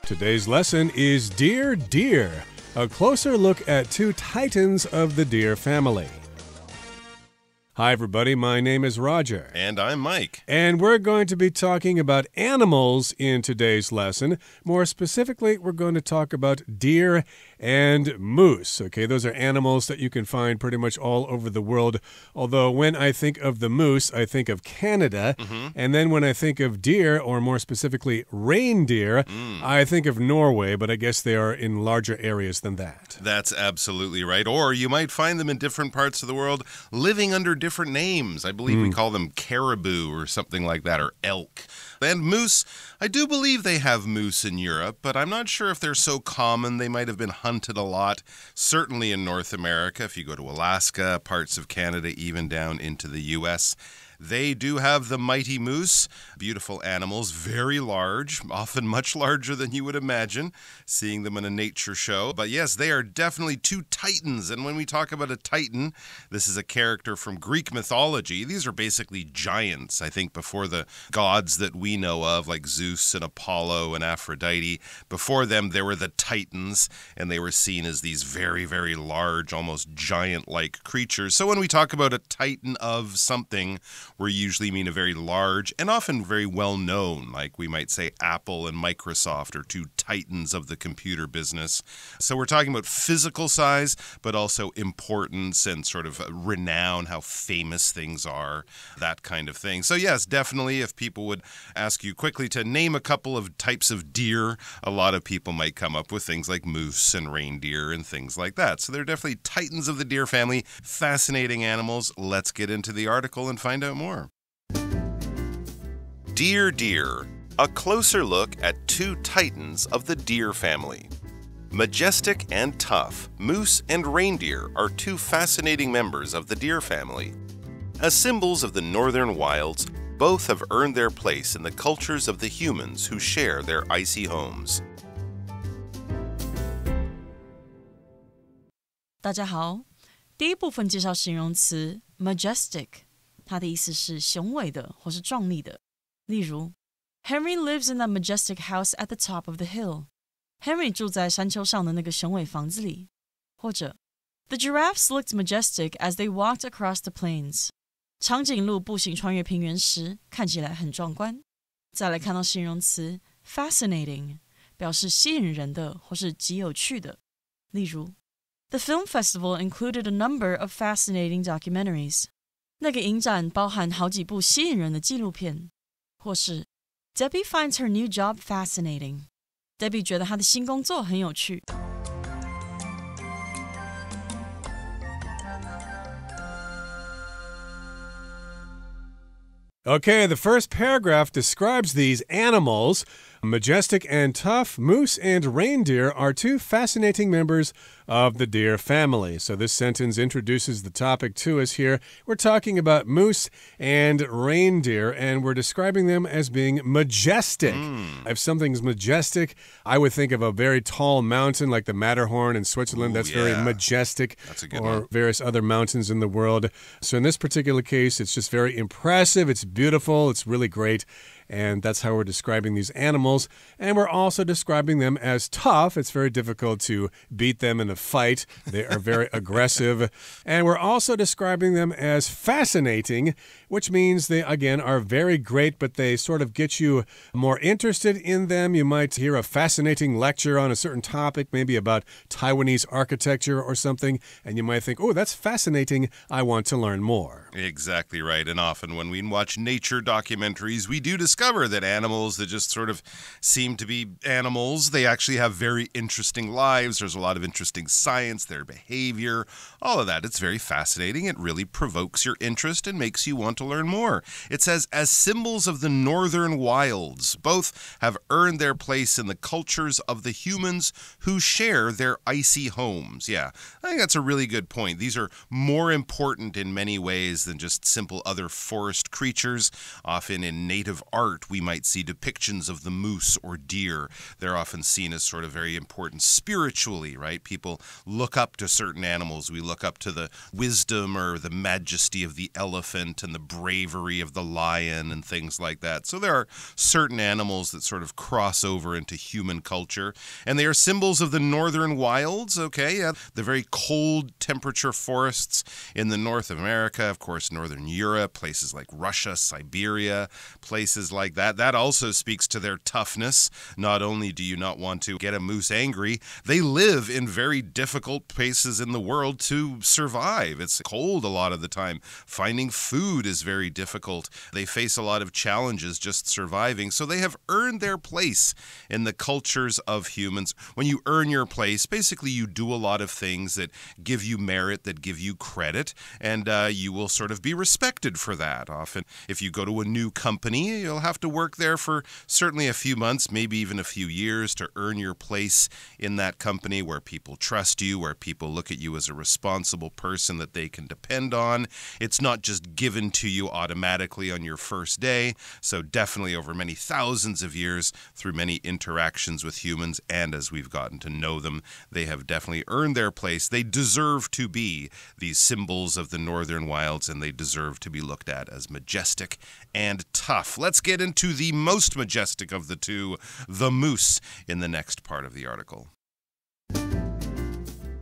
Today's lesson is Dear Deer, a closer look at two titans of the deer family. Hi, everybody. My name is Roger. And I'm Mike. And we're going to be talking about animals in today's lesson. More specifically, we're going to talk about deer and moose. Okay, those are animals that you can find pretty much all over the world. Although when I think of the moose, I think of Canada. And then when I think of deer, or more specifically reindeer, I think of Norway, but I guess they are in larger areas than that. That's absolutely right. Or you might find them in different parts of the world living under different names. I believe we call them caribou or something like that, or elk. And moose, I do believe they have moose in Europe, but I'm not sure if they're so common. They might have been hunted a lot, certainly in North America. If you go to Alaska, parts of Canada, even down into the U.S., they do have the mighty moose, beautiful animals, very large, often much larger than you would imagine, seeing them in a nature show. But yes, they are definitely two titans. And when we talk about a titan, this is a character from Greek mythology. These are basically giants, I think, before the gods that we know of, like Zeus and Apollo and Aphrodite. Before them, there were the titans, and they were seen as these very, very large, almost giant-like creatures. So when we talk about a titan of something, we usually mean a very large and often very well-known, like we might say Apple and Microsoft are two titans of the computer business. So we're talking about physical size, but also importance and sort of renown, how famous things are, that kind of thing. So yes, definitely, if people would ask you quickly to name a couple of types of deer, a lot of people might come up with things like moose and reindeer and things like that. So they're definitely titans of the deer family, fascinating animals. Let's get into the article and find out more. Dear Deer, a closer look at two titans of the deer family. Majestic and tough, moose and reindeer are two fascinating members of the deer family. As symbols of the northern wilds, both have earned their place in the cultures of the humans who share their icy homes. 大家好，第一部分介绍形容词 majestic， 它的意思是雄伟的或是壮丽的。例如 Henry lives in that majestic house at the top of the hill. Henry 住在山丘上的那个雄伟房子里。或者 The giraffes looked majestic as they walked across the plains. 长颈鹿步行穿越平原时看起来很壮观。再来看到形容词 fascinating， 表示吸引人的或是极有趣的。例如The film festival included a number of fascinating documentaries. 那个影展包含好几部吸引人的纪录片。或是 Debbie finds her new job fascinating. Debbie 觉得她的新工作很有趣。Okay, the first paragraph describes these animals. Majestic and tough, moose and reindeer are two fascinating members of the deer family. So this sentence introduces the topic to us here. We're talking about moose and reindeer, and we're describing them as being majestic. If something's majestic, I would think of a very tall mountain like the Matterhorn in Switzerland. That's very majestic. That's a good or one. Various other mountains in the world. So in this particular case, it's just very impressive. It's beautiful. It's really great. And that's how we're describing these animals. And we're also describing them as tough. It's very difficult to beat them in a fight. They are very aggressive. And we're also describing them as fascinating, which means they, again, are very great, but they sort of get you more interested in them. You might hear a fascinating lecture on a certain topic, maybe about Taiwanese architecture or something, and you might think, oh, that's fascinating. I want to learn more. Exactly right. And often when we watch nature documentaries, we do discover that animals that just sort of seem to be animals, they actually have very interesting lives. There's a lot of interesting science, their behavior, all of that. It's very fascinating. It really provokes your interest and makes you want to learn more. It says, as symbols of the northern wilds, both have earned their place in the cultures of the humans who share their icy homes. Yeah, I think that's a really good point. These are more important in many ways than just simple other forest creatures. Often in native art art, we might see depictions of the moose or deer. They're often seen as sort of very important spiritually, right? People look up to certain animals. We look up to the wisdom or the majesty of the elephant and the bravery of the lion and things like that. So there are certain animals that sort of cross over into human culture, and they are symbols of the northern wilds, okay? The very cold temperature forests in the North America, of course, Northern Europe, places like Russia, Siberia, places like that. That also speaks to their toughness. Not only do you not want to get a moose angry, they live in very difficult places in the world to survive. It's cold a lot of the time. Finding food is very difficult. They face a lot of challenges just surviving. So they have earned their place in the cultures of humans. When you earn your place, basically you do a lot of things that give you merit, that give you credit, and you will sort of be respected for that. Often, if you go to a new company, you'll have to work there for certainly a few months, maybe even a few years to earn your place in that company where people trust you, where people look at you as a responsible person that they can depend on. It's not just given to you automatically on your first day. So definitely over many thousands of years, through many interactions with humans, and as we've gotten to know them, they have definitely earned their place. They deserve to be these symbols of the northern wilds, and they deserve to be looked at as majestic and tough. Let's get into the most majestic of the two, the moose, in the next part of the article.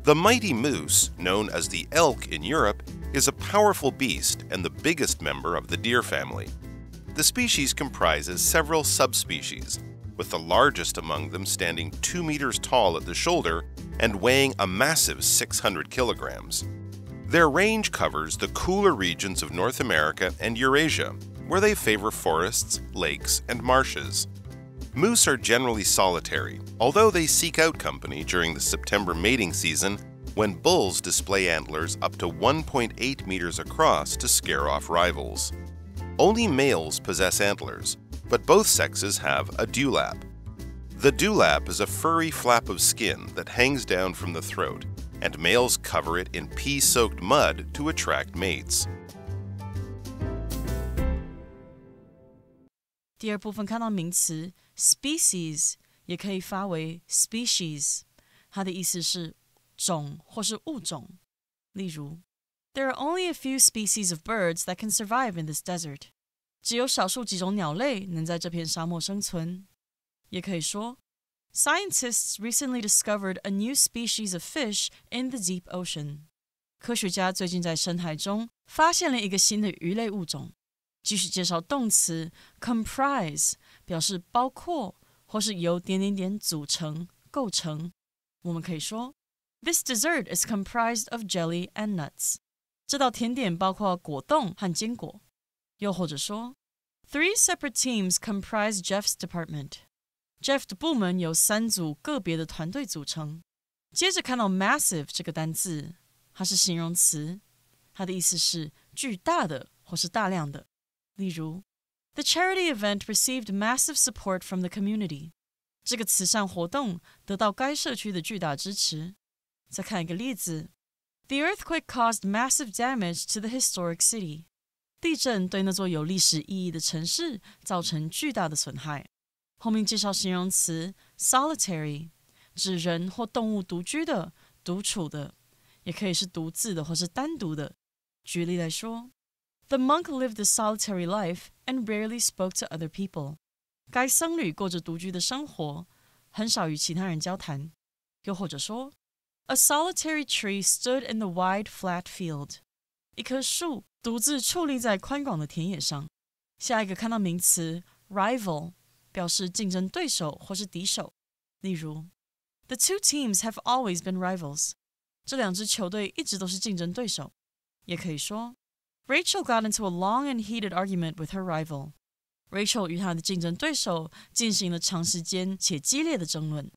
The mighty moose, known as the elk in Europe, is a powerful beast and the biggest member of the deer family. The species comprises several subspecies, with the largest among them standing 2 meters tall at the shoulder and weighing a massive 600 kilograms. Their range covers the cooler regions of North America and Eurasia, where they favor forests, lakes, and marshes. Moose are generally solitary, although they seek out company during the September mating season when bulls display antlers up to 1.8 meters across to scare off rivals. Only males possess antlers, but both sexes have a dewlap. The dewlap is a furry flap of skin that hangs down from the throat, and males cover it in pea-soaked mud to attract mates. 第二部分看到名词 species 也可以发为 species， 它的意思是种或是物种。例如 There are only a few species of birds that can survive in this desert. 只有少数几种鸟类能在这片沙漠生存。也可以说 Scientists recently discovered a new species of fish in the deep ocean. 科学家最近在深海中发现了一个新的鱼类物种。继续介绍动词 comprise 表示包括或是由点点点组成构成。我们可以说 This dessert is comprised of jelly and nuts. 这道甜点包括果冻和坚果。又或者说 Three separate teams comprise Jeff's department. Jeff 的部门由3组个别的团队组成。接着看到 massive 这个单字，它是形容词，它的意思是巨大的或是大量的。例如 The charity event received massive support from the community. 这个慈善活动得到该社区的巨大支持。再看一个例子 The earthquake caused massive damage to the historic city. 地震对那座有历史意义的城市造成巨大的损害。后面介绍形容词 solitary 指人或动物独居的、独处的，也可以是独自的或是单独的。举例来说The monk lived a solitary life and rarely spoke to other people. 该僧侣过着独居的生活，很少与其他人交谈。又或者说 A solitary tree stood in the wide flat field. 一棵树独自矗立在宽广的田野上。下一个看到名词 rival 表示竞争对手或是敌手。例如 The two teams have always been rivals. 这两支球队一直都是竞争对手。也可以说Rachel got into a long and heated argument with her rival. Rachel 与她的竞争对手进行了长时间且激烈的争论。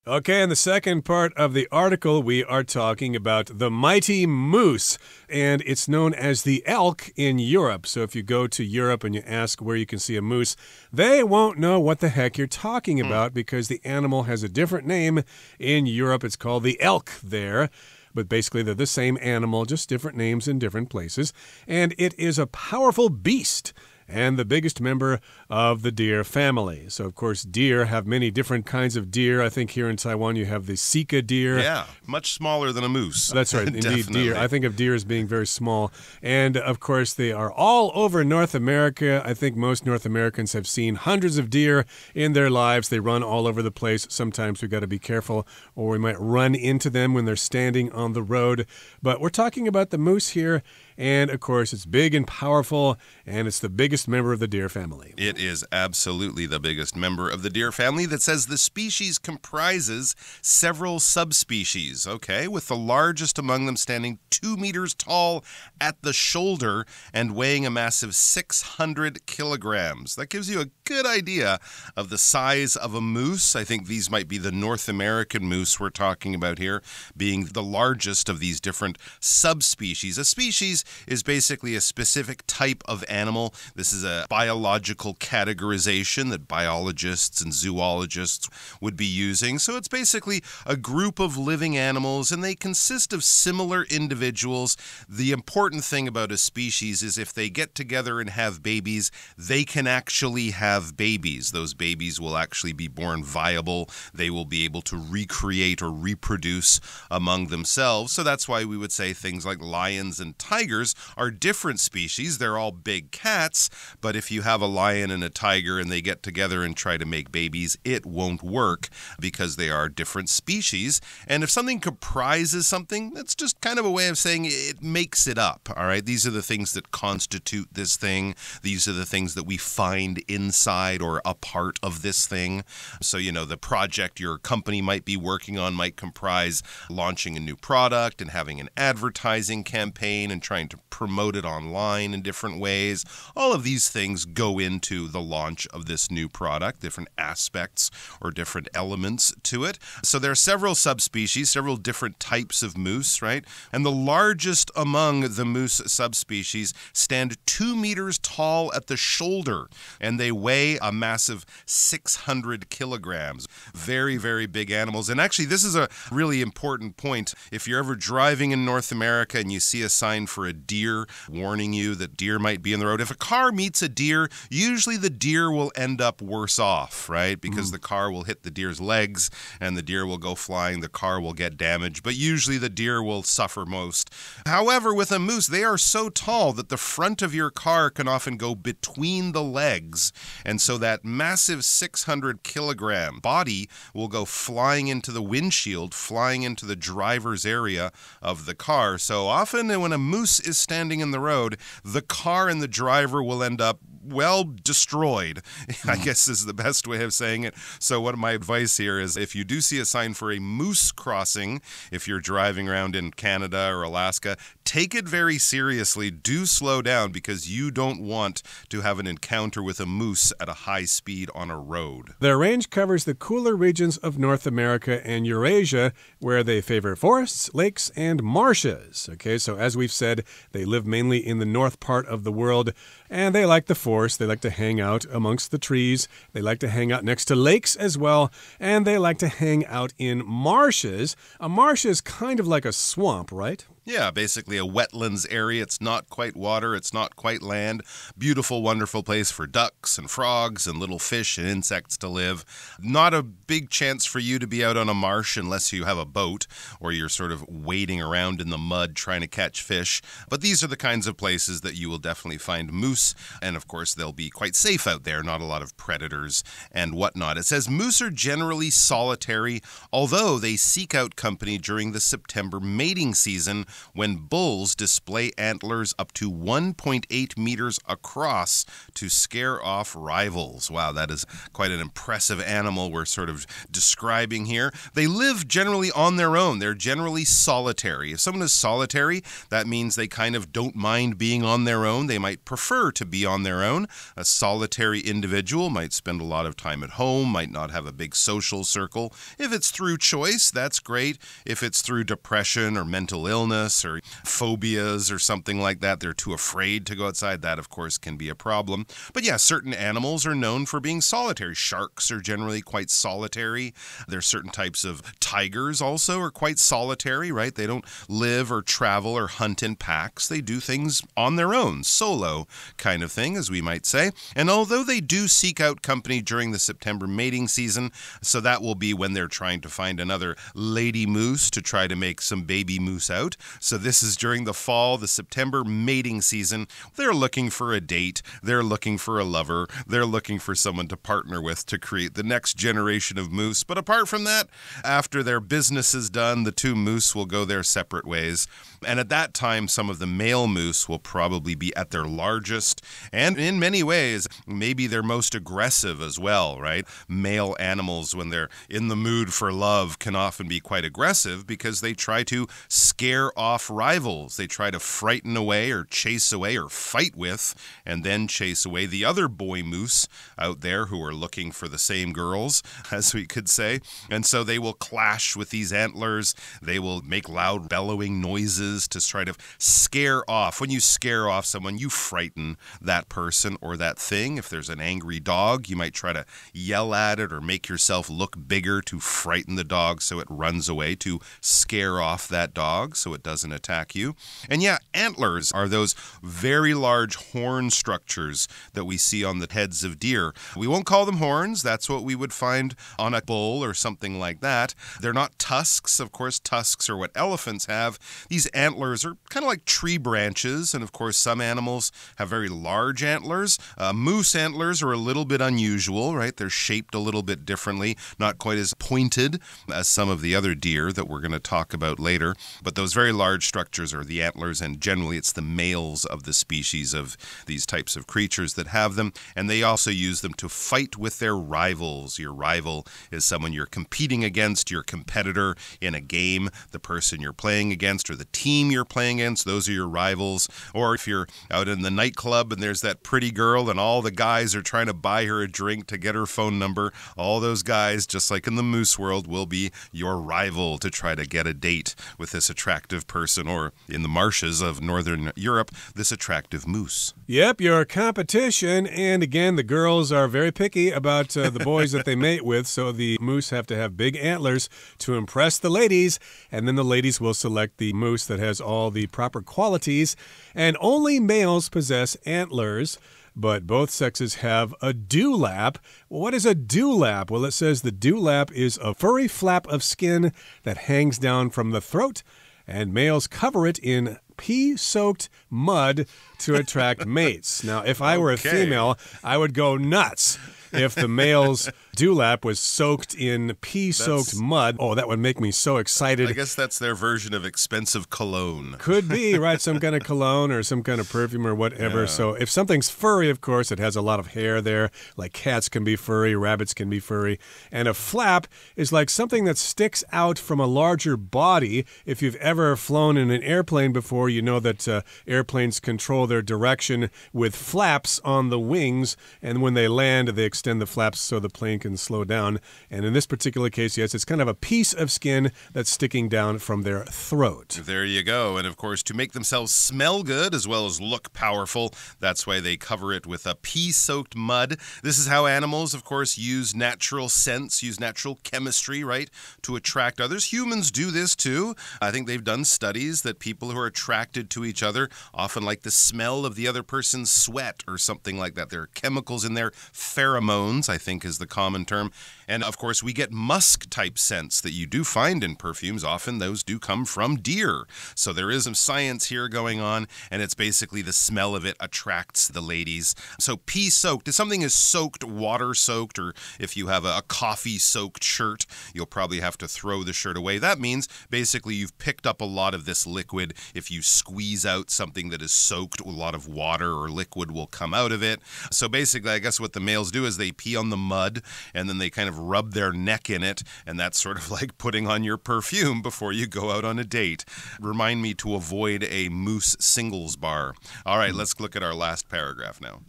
Okay, in the second part of the article, we are talking about the mighty moose, and it's known as the elk in Europe. So if you go to Europe and you ask where you can see a moose, they won't know what the heck you're talking about because the animal has a different name. In Europe, it's called the elk there. but basically they're the same animal, just different names in different places. And it is a powerful beast and the biggest member of the deer family. So, of course, deer have many different kinds of deer. I think here in Taiwan you have the sika deer. Yeah, much smaller than a moose. That's right, indeed, deer. I think of deer as being very small. And, of course, they are all over North America. I think most North Americans have seen hundreds of deer in their lives. They run all over the place. Sometimes we've got to be careful, or we might run into them when they're standing on the road. But we're talking about the moose here. And, of course, it's big and powerful, and it's the biggest member of the deer family. It is absolutely the biggest member of the deer family. That says the species comprises several subspecies, okay, with the largest among them standing 2 meters tall at the shoulder and weighing a massive 600 kilograms. That gives you a good idea of the size of a moose. I think these might be the North American moose we're talking about here, being the largest of these different subspecies. A species is basically a specific type of animal. This is a biological categorization that biologists and zoologists would be using. So it's basically a group of living animals, and they consist of similar individuals. The important thing about a species is if they get together and have babies, they can actually have babies. Those babies will actually be born viable. They will be able to recreate or reproduce among themselves. So that's why we would say things like lions and tigers are different species. They're all big cats, but if you have a lion and a tiger and they get together and try to make babies, it won't work because they are different species. And if something comprises something, that's just kind of a way of saying it makes it up, all right? These are the things that constitute this thing. These are the things that we find inside or a part of this thing. So, you know, the project your company might be working on might comprise launching a new product and having an advertising campaign and trying to promote it online in different ways. All of these things go into the launch of this new product, different aspects or different elements to it. So there are several subspecies, several different types of moose, right? And the largest among the moose subspecies stand 2 meters tall at the shoulder, and they weigh a massive 600 kilograms. Very, very big animals. And actually, this is a really important point. If you're ever driving in North America and you see a sign for a deer warning you that deer might be in the road, if a car meets a deer, usually the deer will end up worse off, right? Because the car will hit the deer's legs and the deer will go flying, the car will get damaged, but usually the deer will suffer most. However, with a moose, they are so tall that the front of your car can often go between the legs, and so that massive 600 kilogram body will go flying into the windshield, flying into the driver's area of the car. So often when a moose is standing in the road, the car and the driver will end up, well, destroyed, I guess is the best way of saying it. So what my advice here is if you do see a sign for a moose crossing, if you're driving around in Canada or Alaska, take it very seriously. Do slow down because you don't want to have an encounter with a moose at a high speed on a road. Their range covers the cooler regions of North America and Eurasia, where they favor forests, lakes, and marshes. Okay, so as we've said, they live mainly in the north part of the world, and they like the forest. They like to hang out amongst the trees. They like to hang out next to lakes as well, and they like to hang out in marshes. A marsh is kind of like a swamp, right? Yeah, basically a wetlands area. It's not quite water. It's not quite land. Beautiful, wonderful place for ducks and frogs and little fish and insects to live. Not a big chance for you to be out on a marsh unless you have a boat or you're sort of wading around in the mud trying to catch fish. But these are the kinds of places that you will definitely find moose. And of course, they'll be quite safe out there. Not a lot of predators and whatnot. It says moose are generally solitary, although they seek out company during the September mating season, when bulls display antlers up to 1.8 meters across to scare off rivals. Wow, that is quite an impressive animal we're sort of describing here. They live generally on their own. They're generally solitary. If someone is solitary, that means they kind of don't mind being on their own. They might prefer to be on their own. A solitary individual might spend a lot of time at home, might not have a big social circle. If it's through choice, that's great. If it's through depression or mental illness, illness or phobias or something like that. They're too afraid to go outside. That, of course, can be a problem. But yeah, certain animals are known for being solitary. Sharks are generally quite solitary. There's certain types of tigers also are quite solitary, right? They don't live or travel or hunt in packs. They do things on their own, solo kind of thing, as we might say. And although they do seek out company during the September mating season, so that will be when they're trying to find another lady moose to try to make some baby moose out. So this is during the fall, the September mating season. They're looking for a date. They're looking for a lover. They're looking for someone to partner with to create the next generation of moose. But apart from that, after their business is done, the two moose will go their separate ways. And at that time, some of the male moose will probably be at their largest, and in many ways, maybe they're most aggressive as well, right? Male animals, when they're in the mood for love, can often be quite aggressive because they try to scare off rivals. They try to frighten away or chase away or fight with, and then chase away the other boy moose out there who are looking for the same girls, as we could say. And so they will clash with these antlers. They will make loud bellowing noises to try to scare off. When you scare off someone, you frighten that person or that thing. If there's an angry dog, you might try to yell at it or make yourself look bigger to frighten the dog so it runs away, to scare off that dog so it doesn't attack you. And yeah, antlers are those very large horn structures that we see on the heads of deer. We won't call them horns. That's what we would find on a bull or something like that. They're not tusks. Of course, tusks are what elephants have. These antlers are kind of like tree branches, and of course some animals have very large antlers. Moose antlers are a little bit unusual, right? They're shaped a little bit differently, not quite as pointed as some of the other deer that we're going to talk about later. But those very large structures are the antlers, and generally it's the males of the species of these types of creatures that have them, and they also use them to fight with their rivals. Your rival is someone you're competing against, your competitor in a game, the person you're playing against or the team you're playing against, those are your rivals. Or if you're out in the nightclub and there's that pretty girl and all the guys are trying to buy her a drink to get her phone number, all those guys, just like in the moose world, will be your rival to try to get a date with this attractive person, or in the marshes of northern Europe, this attractive moose. Yep, your competition. And again, the girls are very picky about the boys that they mate with, so the moose have to have big antlers to impress the ladies, and then the ladies will select the moose that has all the proper qualities. And only males possess antlers, but both sexes have a dewlap. Well, what is a dewlap? Well, it says the dewlap is a furry flap of skin that hangs down from the throat, and males cover it in pea-soaked mud to attract mates. Now, if I were a female, I would go nuts if the male's dewlap was soaked in pea-soaked mud. Oh, that would make me so excited. I guess that's their version of expensive cologne. Could be, right? Some kind of cologne or some kind of perfume or whatever. Yeah. So if something's furry, of course, it has a lot of hair there. Like cats can be furry, rabbits can be furry. And a flap is like something that sticks out from a larger body. If you've ever flown in an airplane before, you know that airplanes control their direction with flaps on the wings. And when they land, they extend the flaps so the plane can slow down. And in this particular case, yes, it's kind of a piece of skin that's sticking down from their throat. There you go. And of course, to make themselves smell good as well as look powerful, that's why they cover it with a pea-soaked mud. This is how animals, of course, use natural scents, use natural chemistry, right, to attract others. Humans do this too. I think they've done studies that people who are attracted to each other often like the smell of the other person's sweat or something like that. There are chemicals in there, pheromones, I think is the common term. And of course, we get musk-type scents that you do find in perfumes. Often those do come from deer. So there is some science here going on, and it's basically the smell of it attracts the ladies. So pea-soaked, if something is soaked, water-soaked, or if you have a coffee-soaked shirt, you'll probably have to throw the shirt away. That means basically you've picked up a lot of this liquid. If you squeeze out something that is soaked, a lot of water or liquid will come out of it. So basically, I guess what the males do is they pee on the mud, and then they kind of rub their neck in it, and that's sort of like putting on your perfume before you go out on a date. Remind me to avoid a moose singles bar. All right, let's look at our last paragraph now.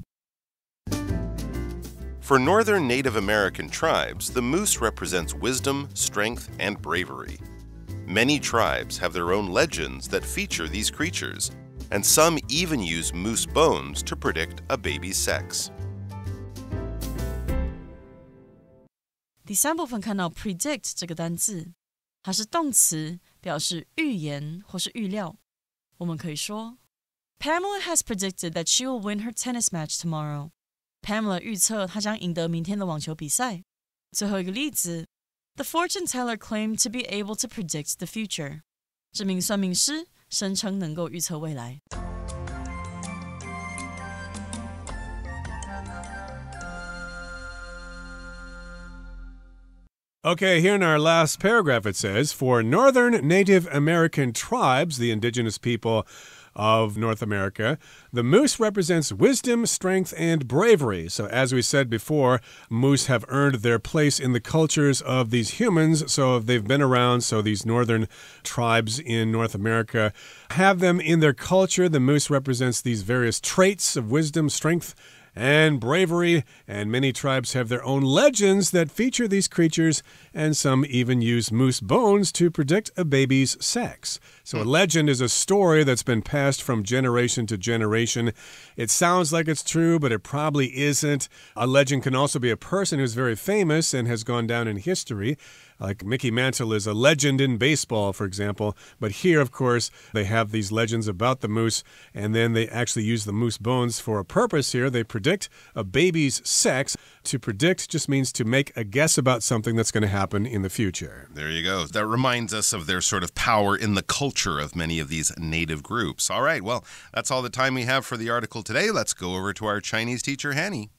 For northern Native American tribes, the moose represents wisdom, strength, and bravery. Many tribes have their own legends that feature these creatures, and some even use moose bones to predict a baby's sex. 第三部分看到 predict 这个单字，它是动词，表示预言或是预料。我们可以说 Pamela has predicted that she will win her tennis match tomorrow. Pamela 预测她将赢得明天的网球比赛。最后一个例子 The fortune teller claimed to be able to predict the future. 这名算命师声称能够预测未来。Okay, here in our last paragraph it says, for northern Native American tribes, the indigenous people of North America, the moose represents wisdom, strength, and bravery. So as we said before, moose have earned their place in the cultures of these humans, so they've been around, so these northern tribes in North America have them in their culture. The moose represents these various traits of wisdom, strength, and bravery, and many tribes have their own legends that feature these creatures, and some even use moose bones to predict a baby's sex. So a legend is a story that's been passed from generation to generation. It sounds like it's true, but it probably isn't. A legend can also be a person who's very famous and has gone down in history. Like Mickey Mantle is a legend in baseball, for example. But here, of course, they have these legends about the moose, and then they actually use the moose bones for a purpose here. They predict a baby's sex. To predict just means to make a guess about something that's going to happen in the future. There you go. That reminds us of their sort of power in the culture of many of these native groups. All right, well, that's all the time we have for the article today. Let's go over to our Chinese teacher, Hanny.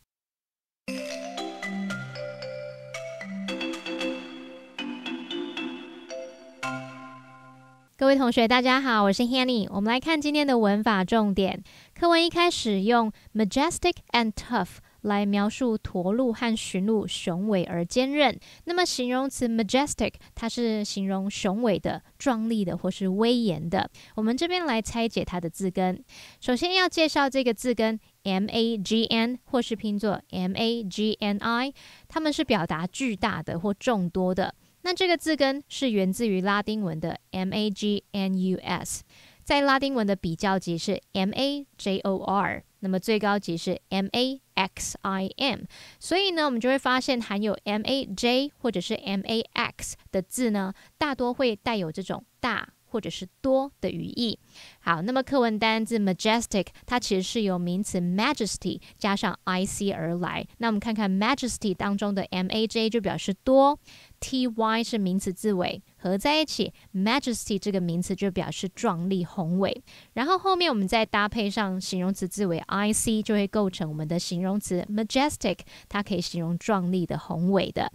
各位同学大家好，我是 Hanny。 我们来看今天的文法重点。课文一开始用 majestic and tough 来描述驼鹿和驯鹿雄伟而坚韧。那么形容词 majestic 它是形容雄伟的、壮丽的或是威严的。我们这边来拆解它的字根。首先要介绍这个字根 magn 或是拼作 magni， 它们是表达巨大的或众多的。那这个字根是源自于拉丁文的 magnus， 在拉丁文的比较级是 major， 那么最高级是 maxim， 所以呢我们就会发现含有 maj 或者是 max 的字呢，大多会带有这种大或者是多的语义。好，那么课文单字 majestic 它其实是由名词 majesty 加上 ic 而来。那我们看看 majesty 当中的 maj 就表示多， ty 是名词字尾，合在一起 majesty 这个名词就表示壮丽宏伟。然后后面我们再搭配上形容词字尾 ic， 就会构成我们的形容词 majestic， 它可以形容壮丽的、宏伟的。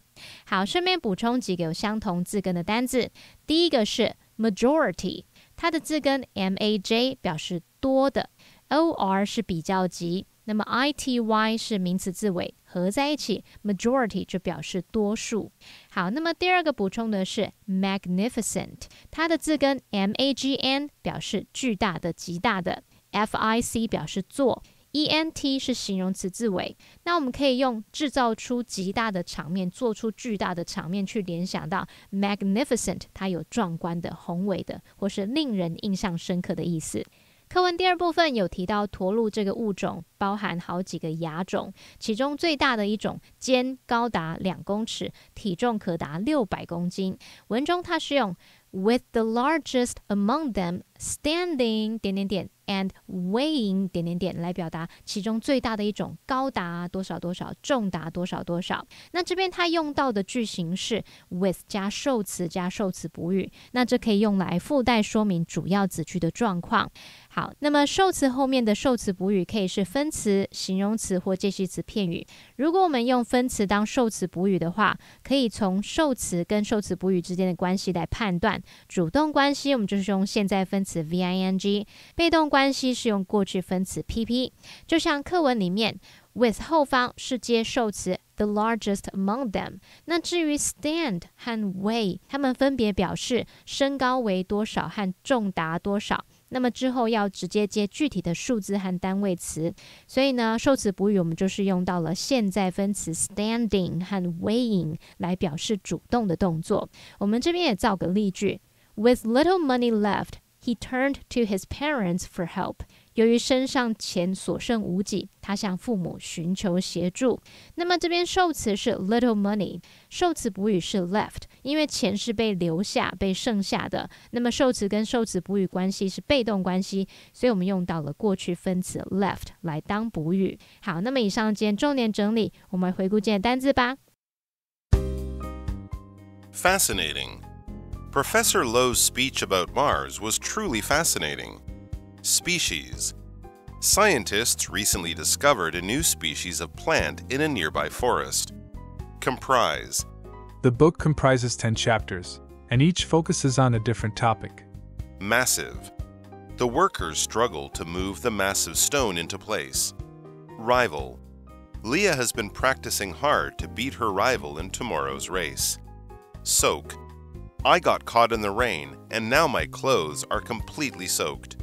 好，顺便补充几个有相同字根的单字。第一个是 majority， 它的字根 maj 表示多的， or 是比较级，那么 ity 是名词字尾，合在一起 majority 就表示多数。好，那么第二个补充的是 magnificent， 它的字根 magn 表示巨大的、极大的， fic 表示做，ent 是形容词字尾，那我们可以用制造出极大的场面、做出巨大的场面去联想到 magnificent， 它有壮观的、宏伟的，或是令人印象深刻的意思。课文第二部分有提到驼鹿这个物种包含好几个亚种，其中最大的一种肩高达2公尺，体重可达600公斤。文中它是用 with the largest among them standing ... and weighing ... 来表达其中最大的一种高达多少多少，重达多少多少。那这边它用到的句型是 with 加受词加受词补语，那这可以用来附带说明主要子句的状况。好，那么受词后面的受词补语可以是分词、形容词或介系词片语。如果我们用分词当受词补语的话，可以从受词跟受词补语之间的关系来判断。主动关系我们就是用现在分词 VING， 被动关系是用过去分词 PP。 就像课文里面 with 后方是接受词 the largest among them， 那至于 stand 和 weigh 它们分别表示身高为多少和重达多少，那么之后要直接接具体的数字和单位词，所以呢受词补语我们就是用到了现在分词 standing 和 weighing 来表示主动的动作。我们这边也造个例句 With little money left, he turned to his parents for help. 由于身上钱所剩无几，他向父母寻求协助。那么这边受词是 little money， 受词补语是 left， 因为钱是被留下、被剩下的。那么受词跟受词补语关系是被动关系，所以我们用到了过去分词 left 来当补语。好，那么以上今天重点整理，我们回顾今天的单字吧。Fascinating. Professor Lowe's speech about Mars was truly fascinating. Species. Scientists recently discovered a new species of plant in a nearby forest. Comprise. The book comprises 10 chapters, and each focuses on a different topic. Massive. The workers struggle to move the massive stone into place. Rival. Leah has been practicing hard to beat her rival in tomorrow's race. Soak. I got caught in the rain, and now my clothes are completely soaked.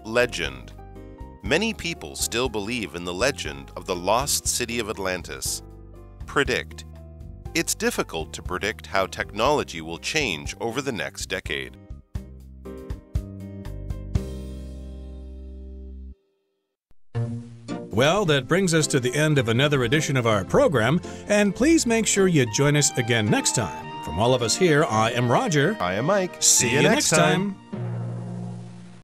Legend. Many people still believe in the legend of the lost city of Atlantis. Predict. It's difficult to predict how technology will change over the next decade. Well, that brings us to the end of another edition of our program, and please make sure you join us again next time. From all of us here, I am Roger. I am Mike. See you next time.